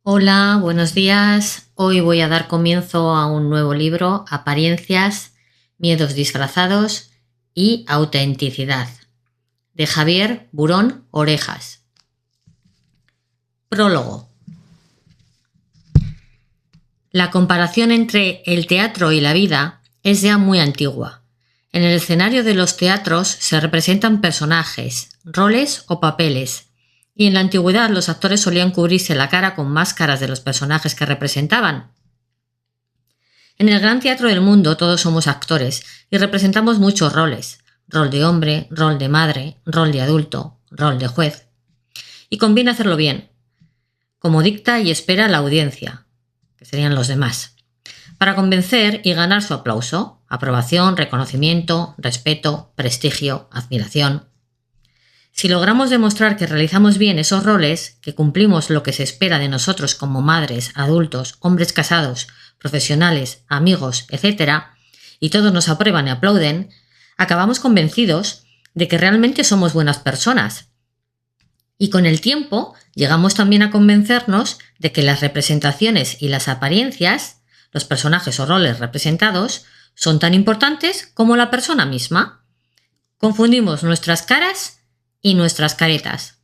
Hola, buenos días. Hoy voy a dar comienzo a un nuevo libro, Apariencias, Miedos disfrazados y Autenticidad, de Javier Burón Orejas. Prólogo. La comparación entre el teatro y la vida es ya muy antigua. En el escenario de los teatros se representan personajes, roles o papeles, y en la antigüedad los actores solían cubrirse la cara con máscaras de los personajes que representaban. En el gran teatro del mundo todos somos actores y representamos muchos roles: rol de hombre, rol de madre, rol de adulto, rol de juez. Y conviene hacerlo bien, como dicta y espera la audiencia, que serían los demás, para convencer y ganar su aplauso, aprobación, reconocimiento, respeto, prestigio, admiración. Si logramos demostrar que realizamos bien esos roles, que cumplimos lo que se espera de nosotros como madres, adultos, hombres casados, profesionales, amigos, etc., y todos nos aprueban y aplauden, acabamos convencidos de que realmente somos buenas personas. Y con el tiempo llegamos también a convencernos de que las representaciones y las apariencias, los personajes o roles representados, son tan importantes como la persona misma. Confundimos nuestras caras y nuestras caretas.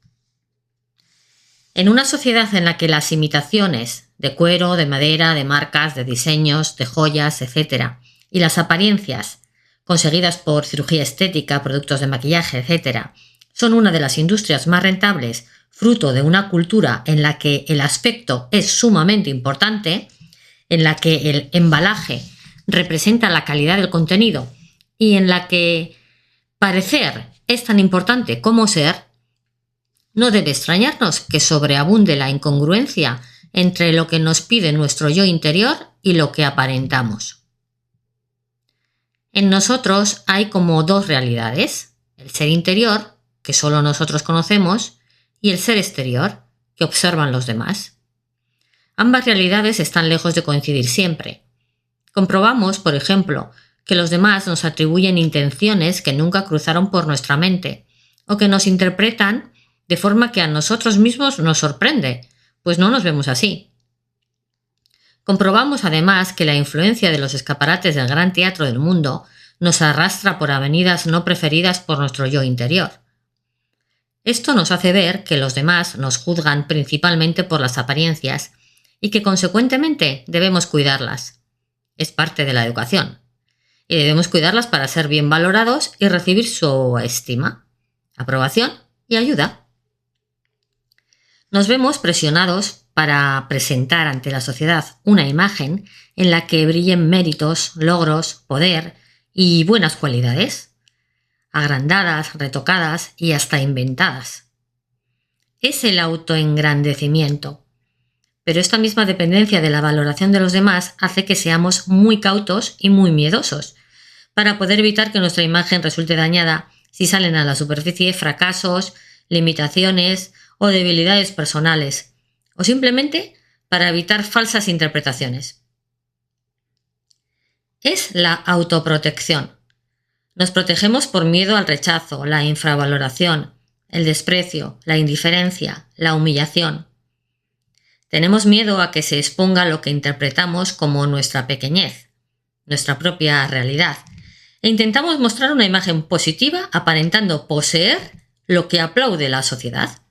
En una sociedad en la que las imitaciones de cuero, de madera, de marcas, de diseños, de joyas, etc., y las apariencias conseguidas por cirugía estética, productos de maquillaje, etc., son una de las industrias más rentables, fruto de una cultura en la que el aspecto es sumamente importante, en la que el embalaje representa la calidad del contenido y en la que parecer es tan importante como ser, no debe extrañarnos que sobreabunde la incongruencia entre lo que nos pide nuestro yo interior y lo que aparentamos. En nosotros hay como dos realidades: el ser interior, que solo nosotros conocemos, y el ser exterior, que observan los demás. Ambas realidades están lejos de coincidir siempre. Comprobamos, por ejemplo, que los demás nos atribuyen intenciones que nunca cruzaron por nuestra mente, o que nos interpretan de forma que a nosotros mismos nos sorprende, pues no nos vemos así. Comprobamos además que la influencia de los escaparates del gran teatro del mundo nos arrastra por avenidas no preferidas por nuestro yo interior. Esto nos hace ver que los demás nos juzgan principalmente por las apariencias y que consecuentemente debemos cuidarlas. Es parte de la educación. Y debemos cuidarlas para ser bien valorados y recibir su estima, aprobación y ayuda. Nos vemos presionados para presentar ante la sociedad una imagen en la que brillen méritos, logros, poder y buenas cualidades, agrandadas, retocadas y hasta inventadas. Es el autoengrandecimiento. Pero esta misma dependencia de la valoración de los demás hace que seamos muy cautos y muy miedosos, para poder evitar que nuestra imagen resulte dañada si salen a la superficie fracasos, limitaciones o debilidades personales, o simplemente para evitar falsas interpretaciones. Es la autoprotección. Nos protegemos por miedo al rechazo, la infravaloración, el desprecio, la indiferencia, la humillación. Tenemos miedo a que se exponga lo que interpretamos como nuestra pequeñez, nuestra propia realidad, e intentamos mostrar una imagen positiva aparentando poseer lo que aplaude la sociedad.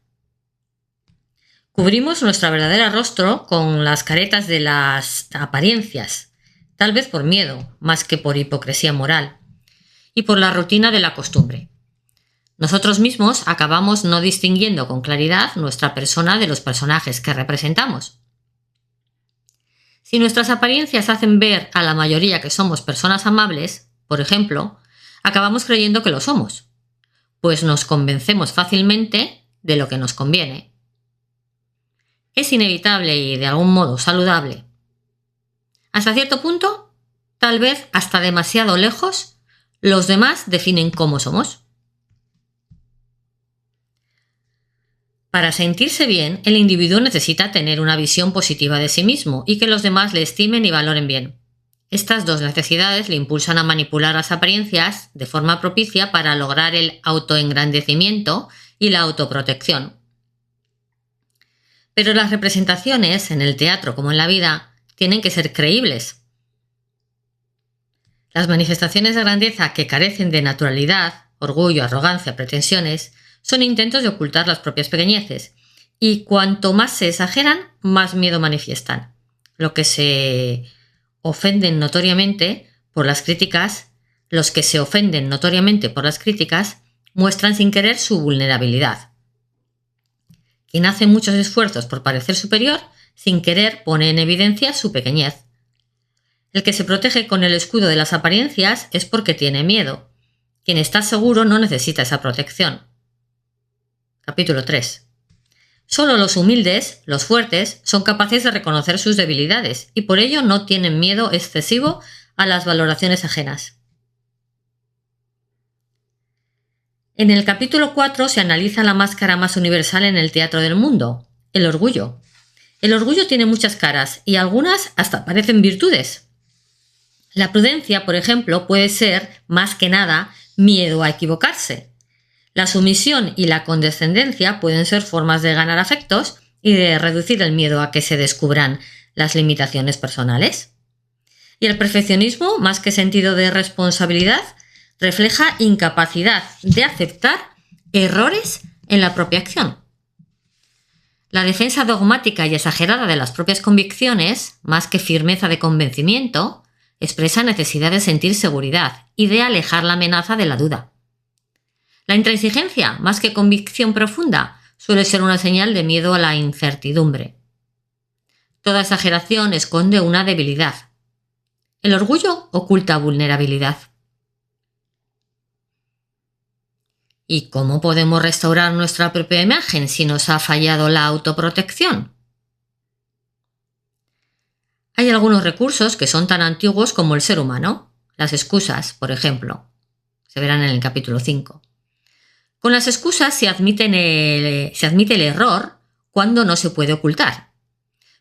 Cubrimos nuestro verdadero rostro con las caretas de las apariencias, tal vez por miedo, más que por hipocresía moral, y por la rutina de la costumbre. Nosotros mismos acabamos no distinguiendo con claridad nuestra persona de los personajes que representamos. Si nuestras apariencias hacen ver a la mayoría que somos personas amables, por ejemplo, acabamos creyendo que lo somos, pues nos convencemos fácilmente de lo que nos conviene. Es inevitable y de algún modo saludable. Hasta cierto punto, tal vez hasta demasiado lejos, los demás definen cómo somos. Para sentirse bien, el individuo necesita tener una visión positiva de sí mismo y que los demás le estimen y valoren bien. Estas dos necesidades le impulsan a manipular las apariencias de forma propicia para lograr el autoengrandecimiento y la autoprotección. Pero las representaciones, en el teatro como en la vida, tienen que ser creíbles. Las manifestaciones de grandeza que carecen de naturalidad, orgullo, arrogancia, pretensiones, son intentos de ocultar las propias pequeñeces, y cuanto más se exageran, más miedo manifiestan. Los que se ofenden notoriamente por las críticas, muestran sin querer su vulnerabilidad. Quien hace muchos esfuerzos por parecer superior, sin querer pone en evidencia su pequeñez. El que se protege con el escudo de las apariencias es porque tiene miedo. Quien está seguro no necesita esa protección. Capítulo 3. Solo los humildes, los fuertes, son capaces de reconocer sus debilidades y por ello no tienen miedo excesivo a las valoraciones ajenas. En el capítulo 4 se analiza la máscara más universal en el teatro del mundo, el orgullo. El orgullo tiene muchas caras y algunas hasta parecen virtudes. La prudencia, por ejemplo, puede ser, más que nada, miedo a equivocarse. La sumisión y la condescendencia pueden ser formas de ganar afectos y de reducir el miedo a que se descubran las limitaciones personales. Y el perfeccionismo, más que sentido de responsabilidad, refleja incapacidad de aceptar errores en la propia acción. La defensa dogmática y exagerada de las propias convicciones, más que firmeza de convencimiento, expresa necesidad de sentir seguridad y de alejar la amenaza de la duda. La intransigencia, más que convicción profunda, suele ser una señal de miedo a la incertidumbre. Toda exageración esconde una debilidad. El orgullo oculta vulnerabilidad. ¿Y cómo podemos restaurar nuestra propia imagen si nos ha fallado la autoprotección? Hay algunos recursos que son tan antiguos como el ser humano. Las excusas, por ejemplo. Se verán en el capítulo 5. Con las excusas se admite el error cuando no se puede ocultar.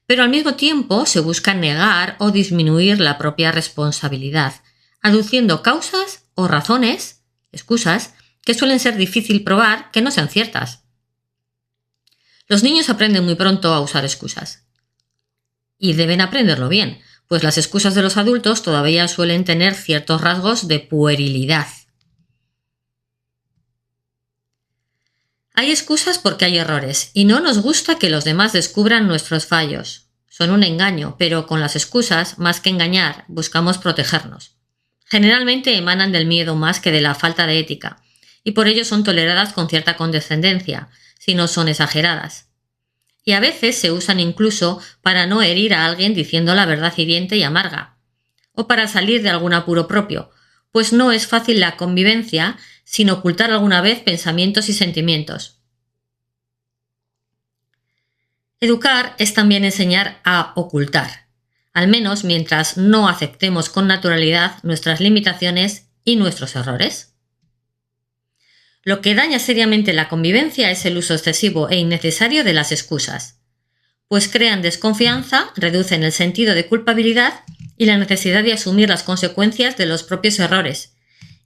Pero al mismo tiempo se busca negar o disminuir la propia responsabilidad, aduciendo causas o razones, excusas, que suelen ser difícil probar que no sean ciertas. Los niños aprenden muy pronto a usar excusas. Y deben aprenderlo bien, pues las excusas de los adultos todavía suelen tener ciertos rasgos de puerilidad. Hay excusas porque hay errores, y no nos gusta que los demás descubran nuestros fallos. Son un engaño, pero con las excusas, más que engañar, buscamos protegernos. Generalmente emanan del miedo más que de la falta de ética, y por ello son toleradas con cierta condescendencia, si no son exageradas. Y a veces se usan incluso para no herir a alguien diciendo la verdad hiriente y amarga, o para salir de algún apuro propio, pues no es fácil la convivencia sin ocultar alguna vez pensamientos y sentimientos. Educar es también enseñar a ocultar, al menos mientras no aceptemos con naturalidad nuestras limitaciones y nuestros errores. Lo que daña seriamente la convivencia es el uso excesivo e innecesario de las excusas, pues crean desconfianza, reducen el sentido de culpabilidad y la necesidad de asumir las consecuencias de los propios errores,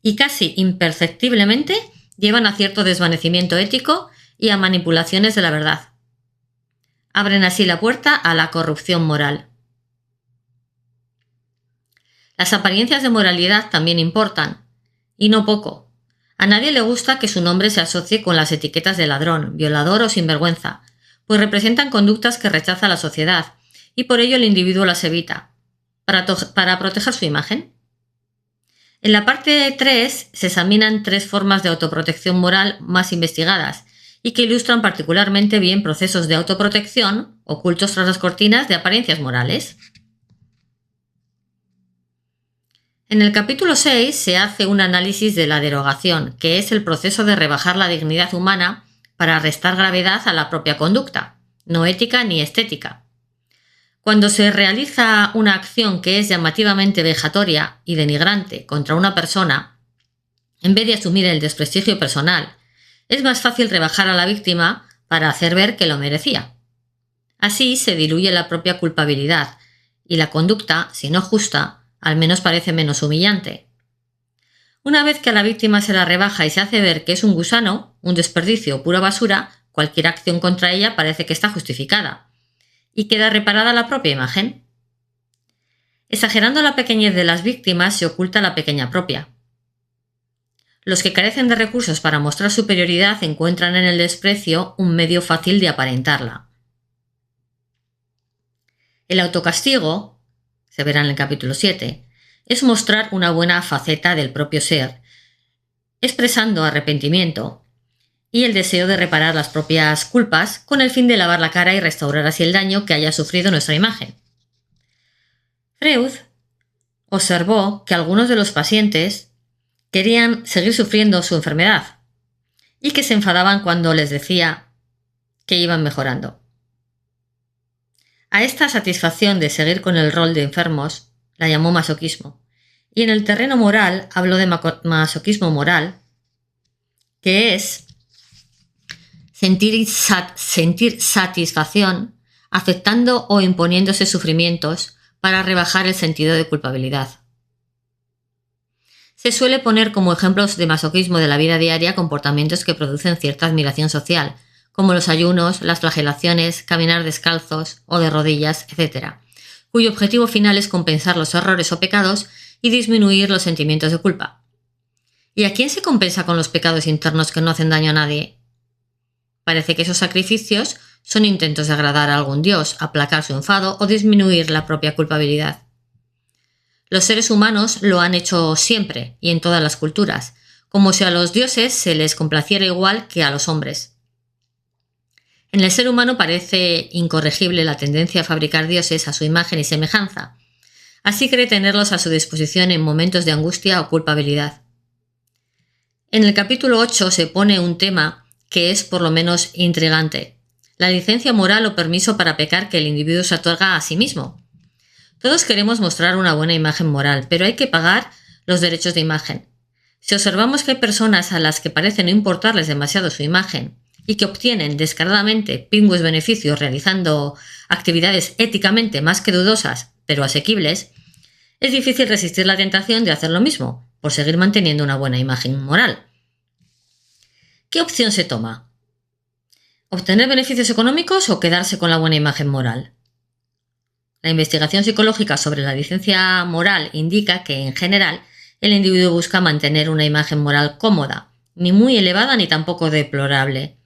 y casi imperceptiblemente llevan a cierto desvanecimiento ético y a manipulaciones de la verdad. Abren así la puerta a la corrupción moral. Las apariencias de moralidad también importan, y no poco. A nadie le gusta que su nombre se asocie con las etiquetas de ladrón, violador o sinvergüenza, pues representan conductas que rechaza la sociedad, y por ello el individuo las evita, para proteger su imagen. En la parte 3 se examinan 3 formas de autoprotección moral más investigadas y que ilustran particularmente bien procesos de autoprotección ocultos tras las cortinas de apariencias morales. En el capítulo 6 se hace un análisis de la derogación, que es el proceso de rebajar la dignidad humana para restar gravedad a la propia conducta, no ética ni estética. Cuando se realiza una acción que es llamativamente vejatoria y denigrante contra una persona, en vez de asumir el desprestigio personal, es más fácil rebajar a la víctima para hacer ver que lo merecía. Así se diluye la propia culpabilidad y la conducta, si no justa, al menos parece menos humillante. Una vez que a la víctima se la rebaja y se hace ver que es un gusano, un desperdicio o pura basura, cualquier acción contra ella parece que está justificada y queda reparada la propia imagen. Exagerando la pequeñez de las víctimas se oculta la pequeña propia. Los que carecen de recursos para mostrar superioridad encuentran en el desprecio un medio fácil de aparentarla. El autocastigo, se verá en el capítulo 7, es mostrar una buena faceta del propio ser, expresando arrepentimiento y el deseo de reparar las propias culpas con el fin de lavar la cara y restaurar así el daño que haya sufrido nuestra imagen. Freud observó que algunos de los pacientes querían seguir sufriendo su enfermedad y que se enfadaban cuando les decía que iban mejorando. A esta satisfacción de seguir con el rol de enfermos la llamó masoquismo, y en el terreno moral habló de masoquismo moral, que es sentir satisfacción aceptando o imponiéndose sufrimientos para rebajar el sentido de culpabilidad. Se suele poner como ejemplos de masoquismo de la vida diaria comportamientos que producen cierta admiración social, como los ayunos, las flagelaciones, caminar descalzos o de rodillas, etc., cuyo objetivo final es compensar los errores o pecados y disminuir los sentimientos de culpa. ¿Y a quién se compensa con los pecados internos que no hacen daño a nadie? Parece que esos sacrificios son intentos de agradar a algún dios, aplacar su enfado o disminuir la propia culpabilidad. Los seres humanos lo han hecho siempre y en todas las culturas, como si a los dioses se les complaciera igual que a los hombres. En el ser humano parece incorregible la tendencia a fabricar dioses a su imagen y semejanza. Así cree tenerlos a su disposición en momentos de angustia o culpabilidad. En el capítulo 8 se pone un tema que es por lo menos intrigante: la licencia moral o permiso para pecar que el individuo se otorga a sí mismo. Todos queremos mostrar una buena imagen moral, pero hay que pagar los derechos de imagen. Si observamos que hay personas a las que parece no importarles demasiado su imagen y que obtienen descaradamente pingües beneficios realizando actividades éticamente más que dudosas, pero asequibles, es difícil resistir la tentación de hacer lo mismo, por seguir manteniendo una buena imagen moral. ¿Qué opción se toma? ¿Obtener beneficios económicos o quedarse con la buena imagen moral? La investigación psicológica sobre la licencia moral indica que, en general, el individuo busca mantener una imagen moral cómoda, ni muy elevada ni tampoco deplorable.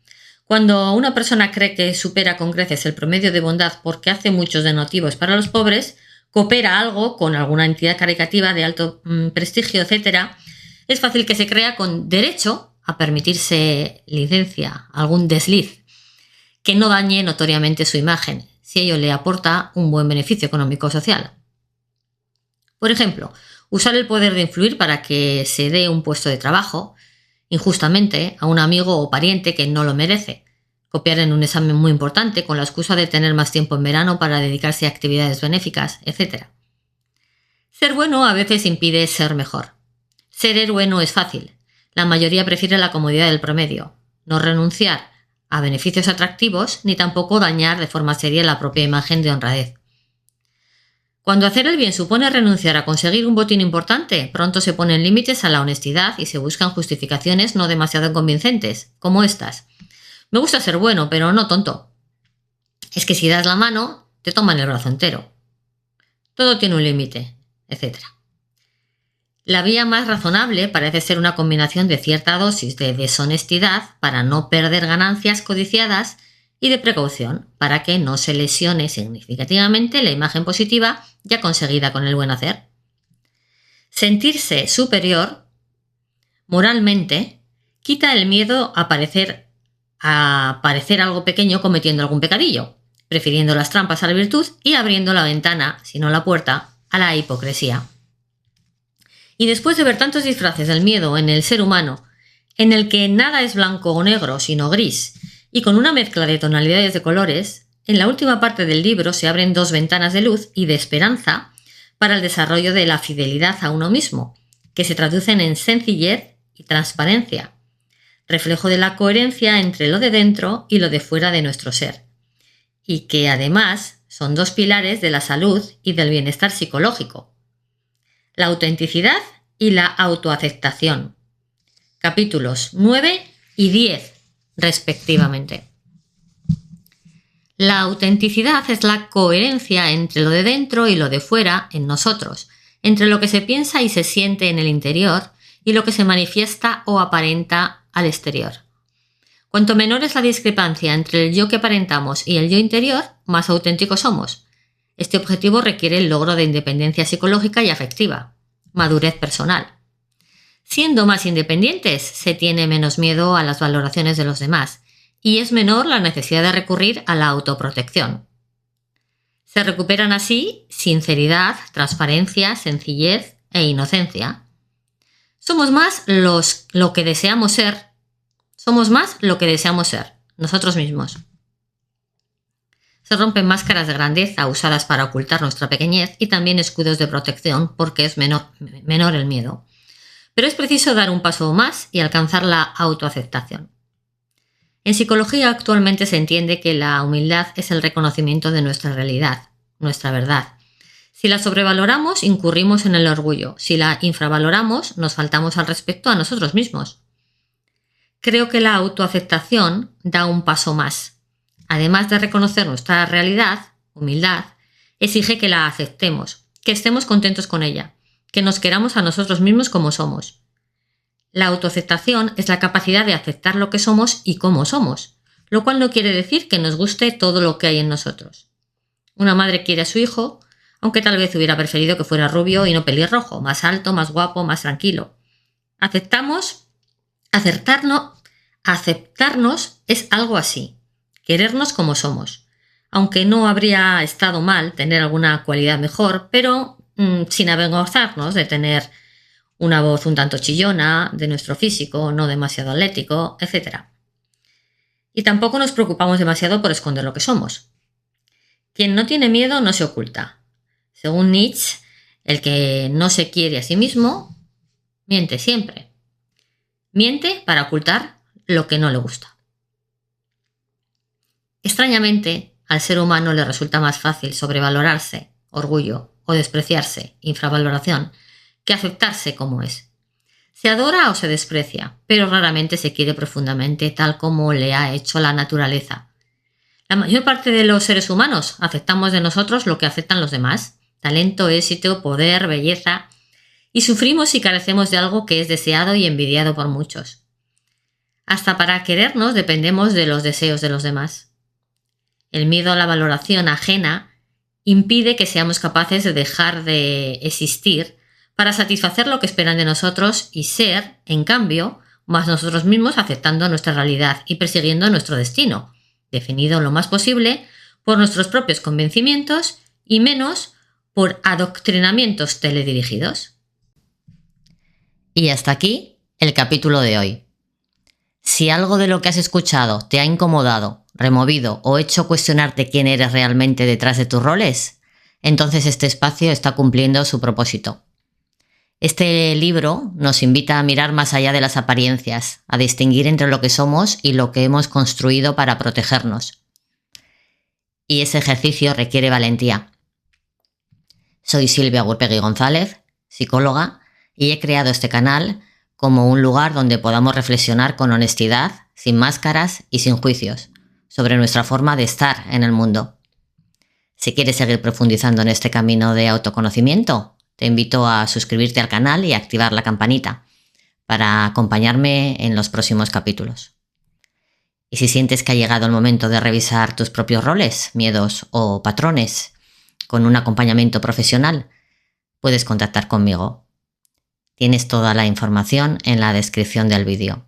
Cuando una persona cree que supera con creces el promedio de bondad porque hace muchos donativos para los pobres, coopera algo con alguna entidad caritativa de alto prestigio, etc., es fácil que se crea con derecho a permitirse licencia, algún desliz, que no dañe notoriamente su imagen, si ello le aporta un buen beneficio económico o social. Por ejemplo, usar el poder de influir para que se dé un puesto de trabajo injustamente a un amigo o pariente que no lo merece, copiar en un examen muy importante con la excusa de tener más tiempo en verano para dedicarse a actividades benéficas, etc. Ser bueno a veces impide ser mejor. Ser héroe no es fácil. La mayoría prefiere la comodidad del promedio, no renunciar a beneficios atractivos ni tampoco dañar de forma seria la propia imagen de honradez. Cuando hacer el bien supone renunciar a conseguir un botín importante, pronto se ponen límites a la honestidad y se buscan justificaciones no demasiado convincentes, como estas. Me gusta ser bueno, pero no tonto. Es que si das la mano, te toman el brazo entero. Todo tiene un límite, etc. La vía más razonable parece ser una combinación de cierta dosis de deshonestidad para no perder ganancias codiciadas y de precaución para que no se lesione significativamente la imagen positiva ya conseguida con el buen hacer. Sentirse superior moralmente quita el miedo a parecer algo pequeño cometiendo algún pecadillo, prefiriendo las trampas a la virtud y abriendo la ventana, si no la puerta, a la hipocresía. Y después de ver tantos disfraces del miedo en el ser humano, en el que nada es blanco o negro, sino gris, y con una mezcla de tonalidades de colores, en la última parte del libro se abren dos ventanas de luz y de esperanza para el desarrollo de la fidelidad a uno mismo, que se traducen en sencillez y transparencia, reflejo de la coherencia entre lo de dentro y lo de fuera de nuestro ser, y que además son dos pilares de la salud y del bienestar psicológico: la autenticidad y la autoaceptación. Capítulos 9 y 10, respectivamente. La autenticidad es la coherencia entre lo de dentro y lo de fuera en nosotros, entre lo que se piensa y se siente en el interior y lo que se manifiesta o aparenta al exterior. Cuanto menor es la discrepancia entre el yo que aparentamos y el yo interior, más auténticos somos. Este objetivo requiere el logro de independencia psicológica y afectiva, madurez personal. Siendo más independientes, se tiene menos miedo a las valoraciones de los demás y es menor la necesidad de recurrir a la autoprotección. Se recuperan así sinceridad, transparencia, sencillez e inocencia. Somos más lo que deseamos ser. Somos más lo que deseamos ser, nosotros mismos. Se rompen máscaras de grandeza usadas para ocultar nuestra pequeñez y también escudos de protección porque es menor el miedo. Pero es preciso dar un paso más y alcanzar la autoaceptación. En psicología actualmente se entiende que la humildad es el reconocimiento de nuestra realidad, nuestra verdad. Si la sobrevaloramos, incurrimos en el orgullo. Si la infravaloramos, nos faltamos al respeto a nosotros mismos. Creo que la autoaceptación da un paso más. Además de reconocer nuestra realidad, humildad, exige que la aceptemos, que estemos contentos con ella, que nos queramos a nosotros mismos como somos. La autoaceptación es la capacidad de aceptar lo que somos y cómo somos, lo cual no quiere decir que nos guste todo lo que hay en nosotros. Una madre quiere a su hijo, aunque tal vez hubiera preferido que fuera rubio y no pelirrojo, más alto, más guapo, más tranquilo. Aceptarnos es algo así, querernos como somos, aunque no habría estado mal tener alguna cualidad mejor, pero sin avergonzarnos de tener una voz un tanto chillona, de nuestro físico, no demasiado atlético, etc. Y tampoco nos preocupamos demasiado por esconder lo que somos. Quien no tiene miedo no se oculta. Según Nietzsche, el que no se quiere a sí mismo, miente siempre. Miente para ocultar lo que no le gusta. Extrañamente, al ser humano le resulta más fácil sobrevalorarse, orgullo, o despreciarse, infravaloración, que aceptarse como es. Se adora o se desprecia, pero raramente se quiere profundamente tal como le ha hecho la naturaleza. La mayor parte de los seres humanos aceptamos de nosotros lo que aceptan los demás, talento, éxito, poder, belleza, y sufrimos si carecemos de algo que es deseado y envidiado por muchos. Hasta para querernos dependemos de los deseos de los demás. El miedo a la valoración ajena impide que seamos capaces de dejar de existir para satisfacer lo que esperan de nosotros y ser, en cambio, más nosotros mismos aceptando nuestra realidad y persiguiendo nuestro destino, definido lo más posible por nuestros propios convencimientos y menos por adoctrinamientos teledirigidos. Y hasta aquí el capítulo de hoy. Si algo de lo que has escuchado te ha incomodado, removido o hecho cuestionarte quién eres realmente detrás de tus roles, entonces este espacio está cumpliendo su propósito. Este libro nos invita a mirar más allá de las apariencias, a distinguir entre lo que somos y lo que hemos construido para protegernos. Y ese ejercicio requiere valentía. Soy Silvia Gurpegui González, psicóloga, y he creado este canal como un lugar donde podamos reflexionar con honestidad, sin máscaras y sin juicios, sobre nuestra forma de estar en el mundo. Si quieres seguir profundizando en este camino de autoconocimiento, te invito a suscribirte al canal y a activar la campanita para acompañarme en los próximos capítulos. Y si sientes que ha llegado el momento de revisar tus propios roles, miedos o patrones con un acompañamiento profesional, puedes contactar conmigo. Tienes toda la información en la descripción del vídeo.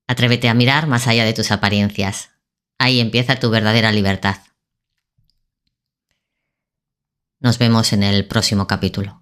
Atrévete a mirar más allá de tus apariencias. Ahí empieza tu verdadera libertad. Nos vemos en el próximo capítulo.